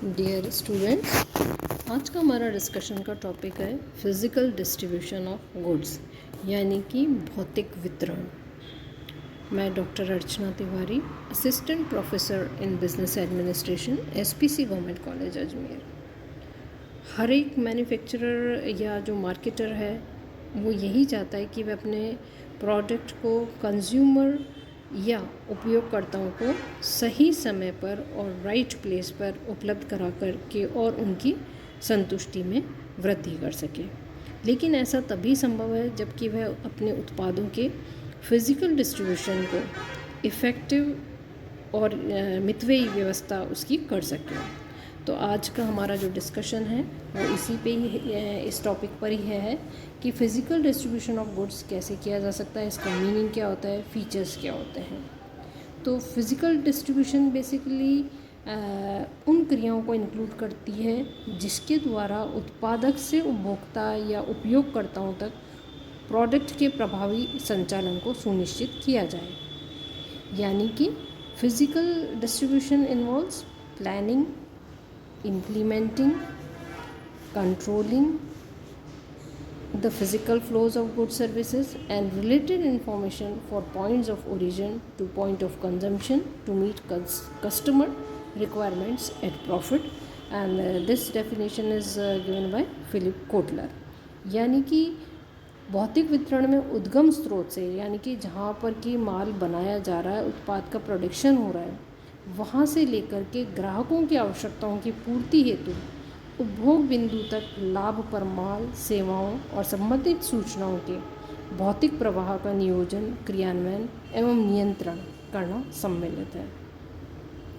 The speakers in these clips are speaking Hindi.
डियर स्टूडेंट्स, आज का हमारा डिस्कशन का टॉपिक है फिज़िकल डिस्ट्रीब्यूशन ऑफ गुड्स, यानी कि भौतिक वितरण। मैं doctor Archana Tiwari, assistant professor in business administration, SPC government college Ajmer. हर एक मैन्युफैक्चरर या जो मार्केटर है वो यही चाहता है कि वह अपने प्रोडक्ट को कंज्यूमर या उपयोगकर्ताओं को सही समय पर और राइट प्लेस पर उपलब्ध करा कर के और उनकी संतुष्टि में वृद्धि कर सके। लेकिन ऐसा तभी संभव है जबकि वह अपने उत्पादों के फिज़िकल डिस्ट्रीब्यूशन को इफ़ेक्टिव और मितव्ययी व्यवस्था उसकी कर सके। तो आज का हमारा जो डिस्कशन है वो इसी पे ही इस टॉपिक पर ही है कि फ़िज़िकल डिस्ट्रीब्यूशन ऑफ गुड्स कैसे किया जा सकता है, इसका मीनिंग क्या होता है, फीचर्स क्या होते हैं। तो फ़िज़िकल डिस्ट्रीब्यूशन बेसिकली उन क्रियाओं को इंक्लूड करती है जिसके द्वारा उत्पादक से उपभोक्ता या उपयोगकर्ताओं तक प्रोडक्ट के प्रभावी संचालन को सुनिश्चित किया जाए। यानी कि physical distribution involves planning, implementing, controlling the physical flows of goods, services and related information for points of origin to point of consumption to meet customer requirements at profit, and this definition is given by Philip Kotler। यानी कि भौतिक वितरण में उद्गम स्रोत से, यानी कि जहाँ पर कि माल बनाया जा रहा है, उत्पाद का प्रोडक्शन हो रहा है, वहाँ से लेकर के ग्राहकों की आवश्यकताओं की पूर्ति हेतु उपभोग बिंदु तक लाभ पर माल, सेवाओं और संबंधित सूचनाओं के भौतिक प्रवाह का नियोजन, क्रियान्वयन एवं नियंत्रण करना सम्मिलित है।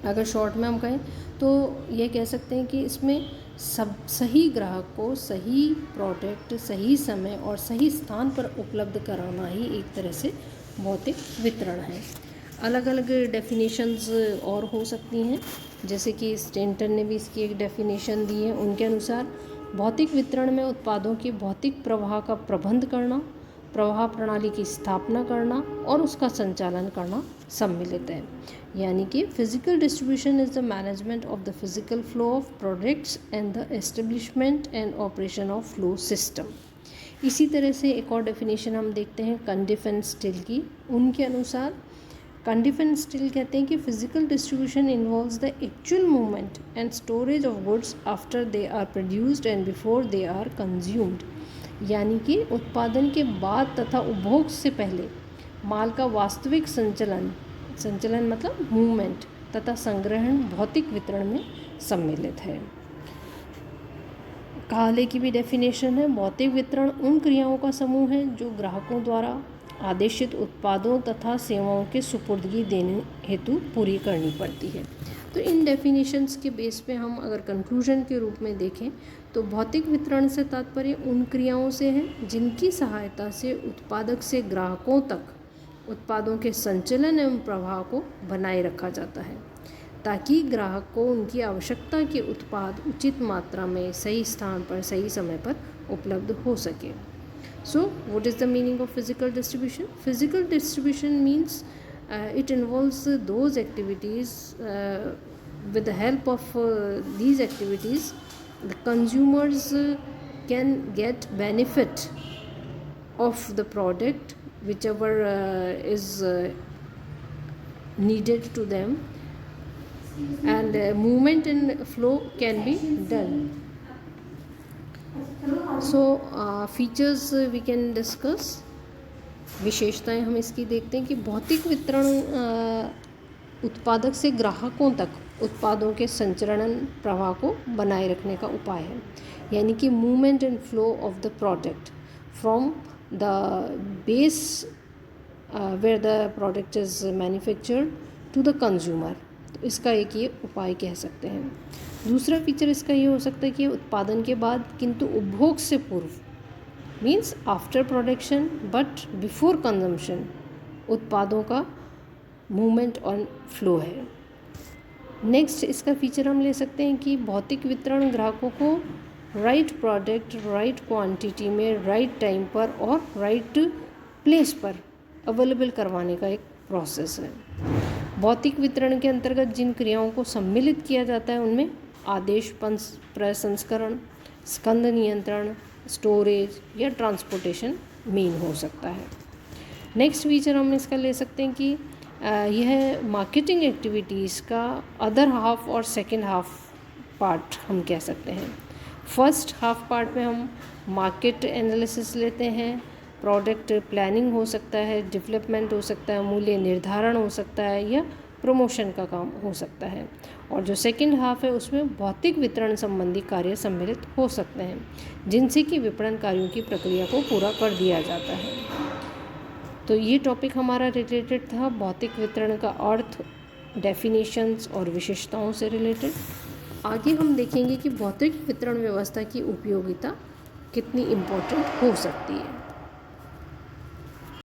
अगर शॉर्ट में हम कहें तो ये कह सकते हैं कि इसमें सब सही ग्राहक को सही प्रोडक्ट सही समय और सही स्थान पर उपलब्ध कराना ही एक तरह से भौतिक वितरण है। अलग अलग डेफिनेशंस और हो सकती हैं, जैसे कि स्टेंटन ने भी इसकी एक डेफिनेशन दी है। उनके अनुसार भौतिक वितरण में उत्पादों के भौतिक प्रवाह का प्रबंध करना, प्रवाह प्रणाली की स्थापना करना और उसका संचालन करना सम्मिलित है। यानी कि physical distribution is the management of the physical flow of products and the establishment and operation of flow system. इसी तरह से एक और डेफिनेशन हम देखते हैं कंडिफ एंड स्टिल की। उनके अनुसार कंडिफ एंड स्टिल कहते हैं कि physical distribution involves the actual movement and storage of goods after they are produced and before they are consumed. यानी कि उत्पादन के बाद तथा उपभोग से पहले माल का वास्तविक संचलन मतलब मूवमेंट तथा संग्रहण भौतिक वितरण में सम्मिलित है। काहले की भी डेफिनेशन है, भौतिक वितरण उन क्रियाओं का समूह है जो ग्राहकों द्वारा आदेशित उत्पादों तथा सेवाओं के सुपुर्दगी देने हेतु पूरी करनी पड़ती है। तो इन डेफिनेशंस के बेस पे हम अगर कंक्लूजन के रूप में देखें तो भौतिक वितरण से तात्पर्य उन क्रियाओं से है जिनकी सहायता से उत्पादक से ग्राहकों तक उत्पादों के संचलन एवं प्रवाह को बनाए रखा जाता है, ताकि ग्राहक को उनकी आवश्यकता के उत्पाद उचित मात्रा में सही स्थान पर सही समय पर उपलब्ध हो सके। So, what is the meaning of physical distribution? Physical distribution means it involves those activities with the help of these activities the consumers can get benefit of the product whichever is needed to them, and movement and flow can be done. So features we can discuss. विशेषताएं हम इसकी देखते हैं कि भौतिक वितरण उत्पादक से ग्राहकों तक उत्पादों के संचरण प्रवाह को बनाए रखने का उपाय है। यानी कि movement and flow of the product from the base where the product is manufactured to the consumer. तो इसका एक ये उपाय कह सकते हैं। दूसरा फीचर इसका ये हो सकता है कि उत्पादन के बाद किंतु उपभोग से पूर्व means after production but before consumption उत्पादों का मूवमेंट और फ्लो है। नेक्स्ट इसका फीचर हम ले सकते हैं कि भौतिक वितरण ग्राहकों को राइट प्रोडक्ट राइट क्वांटिटी में राइट टाइम पर और राइट प्लेस पर अवेलेबल करवाने का एक प्रोसेस है। भौतिक वितरण के अंतर्गत जिन क्रियाओं को सम्मिलित किया जाता है उनमें आदेश प्रसंस्करण, स्कंद नियंत्रण, स्टोरेज या ट्रांसपोर्टेशन मीन हो सकता है। नेक्स्ट फीचर हम इसका ले सकते हैं कि यह मार्केटिंग एक्टिविटीज़ का अदर हाफ और सेकेंड हाफ पार्ट हम कह सकते हैं। फर्स्ट हाफ पार्ट में हम मार्केट एनालिसिस लेते हैं, प्रोडक्ट प्लानिंग हो सकता है, डेवलपमेंट हो सकता है, मूल्य निर्धारण हो सकता है या प्रमोशन का काम हो सकता है। और जो सेकंड हाफ है उसमें भौतिक वितरण संबंधी कार्य सम्मिलित हो सकते हैं, जिनसे कि विपणन कार्यों की प्रक्रिया को पूरा कर दिया जाता है। तो ये टॉपिक हमारा रिलेटेड था भौतिक वितरण का अर्थ, डेफिनेशंस और विशेषताओं से रिलेटेड। आगे हम देखेंगे कि भौतिक वितरण व्यवस्था की उपयोगिता कितनी इम्पोर्टेंट हो सकती है।